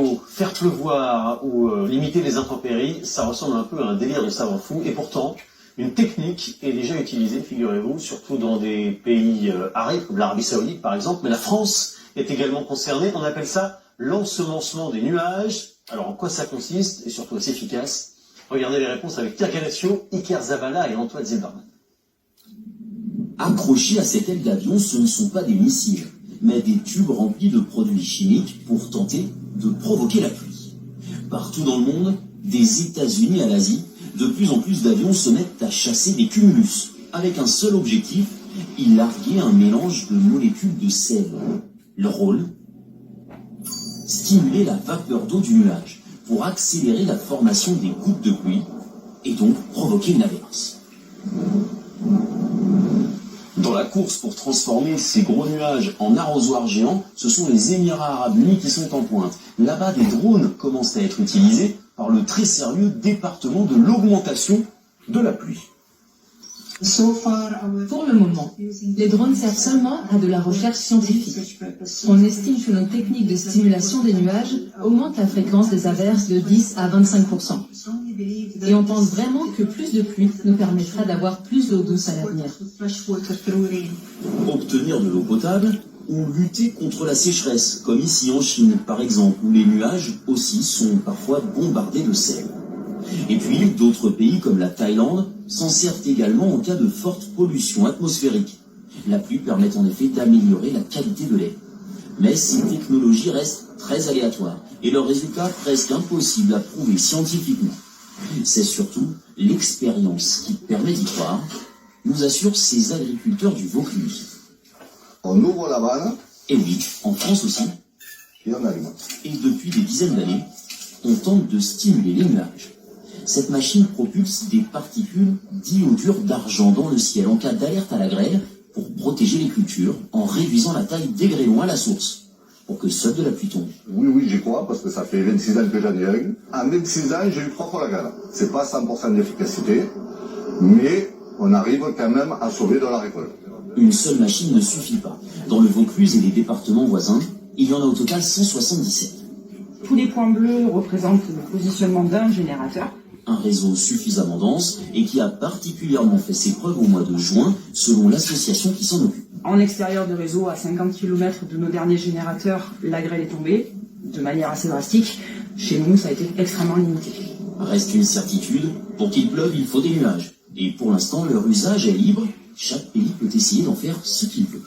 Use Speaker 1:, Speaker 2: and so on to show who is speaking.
Speaker 1: l'eau, faire pleuvoir ou limiter les intempéries, ça ressemble un peu à un délire de savant fou. Et pourtant, une technique est déjà utilisée, figurez-vous, surtout dans des pays arides, comme l'Arabie Saoudite par exemple. Mais la France est également concernée. On appelle ça l'ensemencement des nuages. Alors en quoi ça consiste et surtout assez efficace? Regardez les réponses avec Pierre Galassio, Iker Zabala et Antoine Zilberman.
Speaker 2: Accrochés à cette aile d'avion, ce ne sont pas des missiles, mais des tubes remplis de produits chimiques pour tenter de provoquer la pluie. Partout dans le monde, des États-Unis à l'Asie, de plus en plus d'avions se mettent à chasser des cumulus, avec un seul objectif, y larguer un mélange de molécules de sel. Leur rôle? Stimuler la vapeur d'eau du nuage, pour accélérer la formation des gouttes de pluie, et donc provoquer une averse. Dans la course pour transformer ces gros nuages en arrosoirs géants, ce sont les Émirats Arabes Unis qui sont en pointe. Là-bas, des drones commencent à être utilisés par le très sérieux département de l'augmentation de la pluie.
Speaker 3: Pour le moment, les drones servent seulement à de la recherche scientifique. On estime que nos techniques de stimulation des nuages augmentent la fréquence des averses de 10 à 25%. Et on pense vraiment que plus de pluie nous permettra d'avoir plus d'eau douce à l'avenir.
Speaker 2: Obtenir de l'eau potable ou lutter contre la sécheresse, comme ici en Chine par exemple, où les nuages aussi sont parfois bombardés de sel. Et puis d'autres pays comme la Thaïlande s'en servent également en cas de forte pollution atmosphérique. La pluie permet en effet d'améliorer la qualité de l'air. Mais ces technologies restent très aléatoires et leurs résultats presque impossibles à prouver scientifiquement. C'est surtout l'expérience qui permet d'y croire, nous assurent ces agriculteurs du Vaucluse.
Speaker 4: On ouvre la vanne.
Speaker 2: Et oui, en France aussi.
Speaker 4: Et on allume.
Speaker 2: Et depuis des dizaines d'années, on tente de stimuler les nuages. Cette machine propulse des particules d'iodure d'argent dans le ciel en cas d'alerte à la grêle pour protéger les cultures en réduisant la taille des grêlons à la source, pour que seule de la pluie tombe.
Speaker 4: Oui, j'y crois, parce que ça fait 26 ans que j'en ai un. En 26 ans, j'ai eu 3 fois la gale. C'est pas 100% d'efficacité, mais on arrive quand même à sauver de la récolte.
Speaker 2: Une seule machine ne suffit pas. Dans le Vaucluse et les départements voisins, il y en a au total 177.
Speaker 5: Tous les points bleus représentent le positionnement d'un générateur.
Speaker 2: Un réseau suffisamment dense et qui a particulièrement fait ses preuves au mois de juin, selon l'association qui s'en occupe.
Speaker 5: En extérieur de réseau, à 50 km de nos derniers générateurs, la grêle est tombée, de manière assez drastique. Chez nous, ça a été extrêmement limité.
Speaker 2: Reste une certitude, pour qu'il pleuve, il faut des nuages. Et pour l'instant, leur usage est libre. Chaque pays peut essayer d'en faire ce qu'il veut.